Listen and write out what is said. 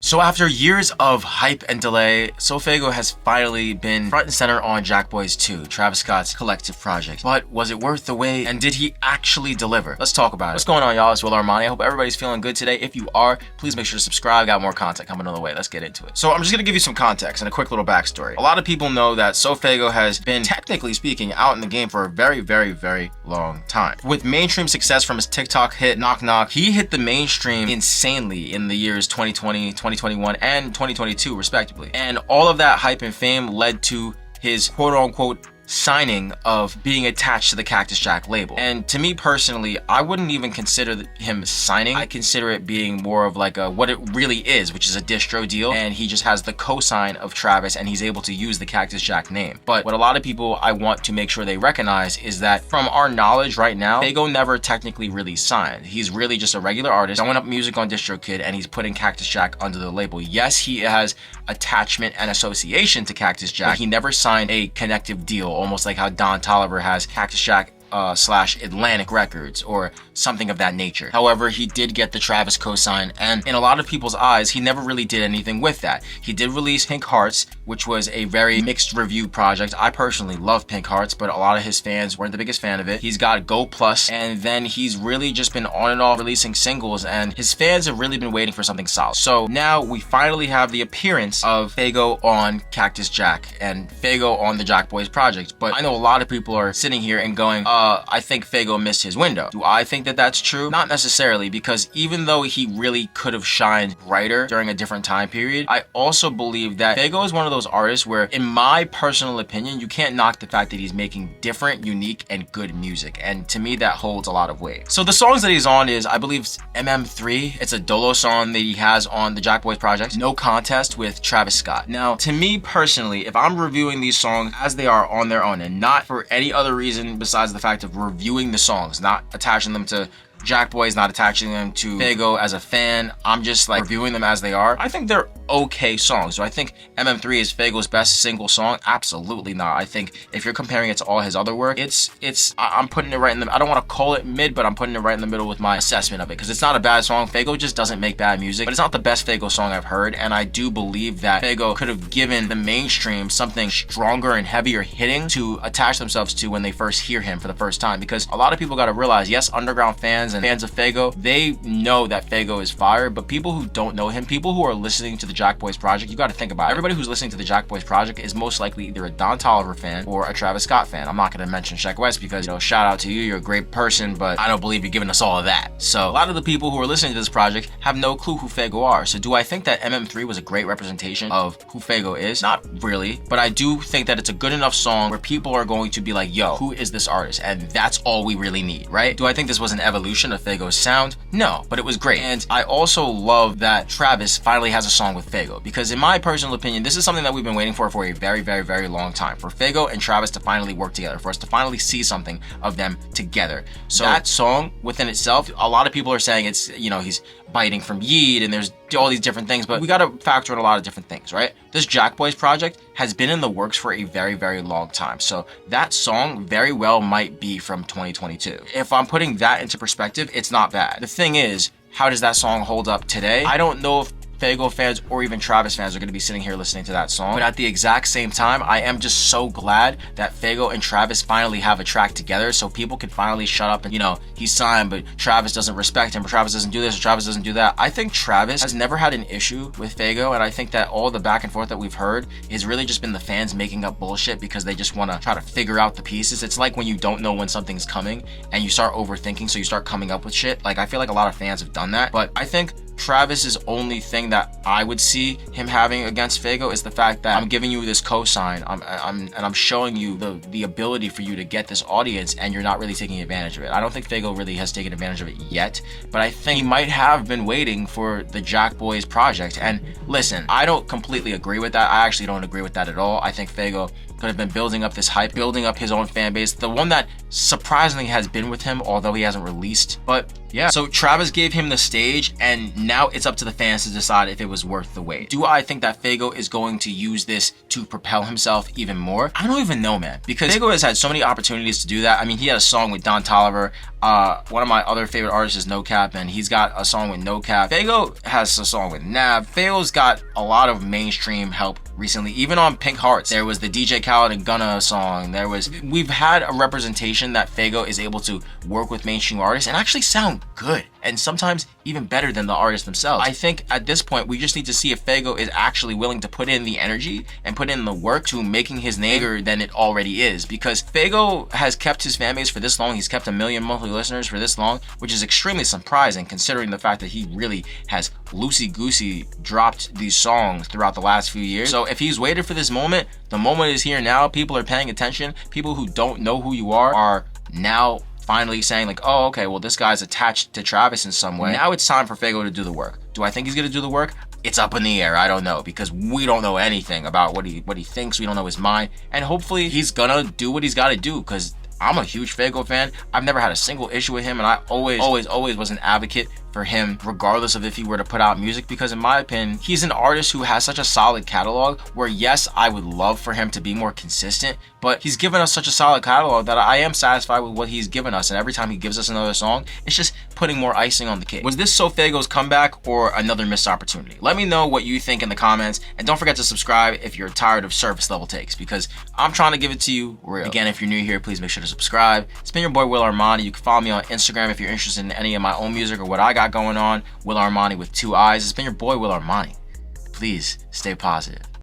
So after years of hype and delay, SoFaygo has finally been front and center on Jackboys 2, Travis Scott's collective project. But was it worth the wait, and did he actually deliver? Let's talk about it. What's going on, y'all? It's willarmani. I hope everybody's feeling good today. If you are, please make sure to subscribe. Got more content coming on the way. Let's get into it. So I'm just gonna give you some context and a quick little backstory. A lot of people know that SoFaygo has been, technically speaking, out in the game for a very long time. With mainstream success from his TikTok hit Knock Knock, he hit the mainstream insanely in the years 2020, 2021, and 2022 respectively. And all of that hype and fame led to his quote-unquote signing of being attached to the Cactus Jack label. And to me personally, I wouldn't even consider him signing. I consider it being more of like what it really is, which is a distro deal, and he just has the cosign of Travis and he's able to use the Cactus Jack name. But what a lot of people I want to make sure they recognize is that from our knowledge right now, SoFaygo never technically really signed. He's really just a regular artist throwing up music on DistroKid, and he's putting Cactus Jack under the label. Yes, he has attachment and association to Cactus Jack, but he never signed a connective deal, almost like how Don Toliver has Cactus Jack / Atlantic Records or something of that nature. However, he did get the Travis cosign, and in a lot of people's eyes, he never really did anything with that. He did release Pink Hearts, which was a very mixed review project. I personally love Pink Hearts, but a lot of his fans weren't the biggest fan of it. He's got Go Plus, and then he's really just been on and off releasing singles, and his fans have really been waiting for something solid. So now we finally have the appearance of SoFaygo on Cactus Jack and SoFaygo on the Jackboys project. But I know a lot of people are sitting here and going, I think SoFaygo missed his window. Do I think that that's true? Not necessarily, because even though he really could have shined brighter during a different time period, I also believe that SoFaygo is one of those artists where, in my personal opinion, you can't knock the fact that he's making different, unique, and good music. And to me, that holds a lot of weight. So the songs that he's on is, I believe, MM3. It's a Dolo song that he has on the Jackboys project. No Contest with Travis Scott. Now, to me personally, if I'm reviewing these songs as they are on their own and not for any other reason besides the fact of reviewing the songs, not attaching them to Jackboys, not attaching them to SoFaygo as a fan, I'm just like reviewing them as they are, I think they're okay songs. Do I think MM3 is SoFaygo's best single song? Absolutely not. I think if you're comparing it to all his other work, I'm putting it right in the, I don't want to call it mid, but I'm putting it right in the middle with my assessment of it, because it's not a bad song. SoFaygo just doesn't make bad music, but it's not the best SoFaygo song I've heard, and I do believe that SoFaygo could have given the mainstream something stronger and heavier hitting to attach themselves to when they first hear him for the first time. Because a lot of people got to realize, yes, underground fans and fans of SoFaygo, they know that SoFaygo is fire, but people who don't know him, people who are listening to the Jackboys project, you got to think about it. Everybody who's listening to the Jackboys project is most likely either a Don Toliver fan or a Travis Scott fan. I'm not going to mention Sheck West because, you know, shout out to you, you're a great person, but I don't believe you're giving us all of that. So a lot of the people who are listening to this project have no clue who SoFaygo are. So do I think that MM3 was a great representation of who SoFaygo is? Not really, but I do think that it's a good enough song where people are going to be like, yo, who is this artist? And that's all we really need, right? Do I think this was an evolution of SoFaygo's sound? No, but it was great. And I also love that Travis finally has a song with SoFaygo, because in my personal opinion, this is something that we've been waiting for a very long time, for SoFaygo and Travis to finally work together, for us to finally see something of them together. So that song within itself, a lot of people are saying it's, you know, he's biting from Yeet and there's all these different things, but we got to factor in a lot of different things, right? This Jackboys project has been in the works for a very long time. So that song very well might be from 2022. If I'm putting that into perspective, it's not bad. The thing is, how does that song hold up today? I don't know if SoFaygo fans or even Travis fans are going to be sitting here listening to that song, but at the exact same time, I am just so glad that SoFaygo and Travis finally have a track together, so people can finally shut up and, you know, he's signed, but Travis doesn't respect him, or Travis doesn't do this, or Travis doesn't do that. I think Travis has never had an issue with SoFaygo, and I think that all the back and forth that we've heard has really just been the fans making up bullshit because they just want to try to figure out the pieces. It's like when you don't know when something's coming and you start overthinking, so you start coming up with shit. Like, I feel like a lot of fans have done that, but I think Travis's only thing that I would see him having against SoFaygo is the fact that I'm giving you this cosign, I'm showing you the ability for you to get this audience, and you're not really taking advantage of it. I don't think SoFaygo really has taken advantage of it yet, but I think he might have been waiting for the Jackboys project. And listen, I don't completely agree with that. I actually don't agree with that at all. I think SoFaygo could have been building up this hype, building up his own fan base, the one that surprisingly has been with him, although he hasn't released. But yeah, so Travis gave him the stage, and now it's up to the fans to decide if it was worth the wait. Do I think that Faygo is going to use this to propel himself even more? I don't even know, man, because Faygo has had so many opportunities to do that. I mean, he had a song with Don Toliver. One of my other favorite artists is No Cap, and he's got a song with No Cap. Faygo has a song with Nav. Faygo's got a lot of mainstream help recently. Even on Pink Hearts, there was the DJ Khaled and Gunna song. We've had a representation that Faygo is able to work with mainstream artists and actually sound good, and sometimes even better than the artists themselves. I think at this point, we just need to see if Faygo is actually willing to put in the energy and put in the work to making his name bigger than it already is, because Faygo has kept his fan base for this long. He's kept 1 million monthly listeners for this long, which is extremely surprising considering the fact that he really has loosey-goosey dropped these songs throughout the last few years. So if he's waited for this moment, the moment is here now. People are paying attention. People who don't know who you are now finally saying like, oh, okay, well, this guy's attached to Travis in some way. Now it's time for Faygo to do the work. Do I think he's gonna do the work? It's up in the air. I don't know, because we don't know anything about what he thinks. We don't know his mind, and hopefully he's gonna do what he's got to do, because I'm a huge Faygo fan. I've never had a single issue with him, and I always was an advocate for him, regardless of if he were to put out music, because in my opinion, he's an artist who has such a solid catalog where, yes, I would love for him to be more consistent, but he's given us such a solid catalog that I am satisfied with what he's given us, and every time he gives us another song, it's just putting more icing on the cake. Was this SoFaygo's comeback or another missed opportunity? Let me know what you think in the comments, and don't forget to subscribe if you're tired of surface level takes, because I'm trying to give it to you real. Again, if you're new here, please make sure to subscribe. It's been your boy willarmani. You can follow me on Instagram if you're interested in any of my own music or what I got going on. willarmani with 2 eyes. It's been your boy willarmani. Please stay positive.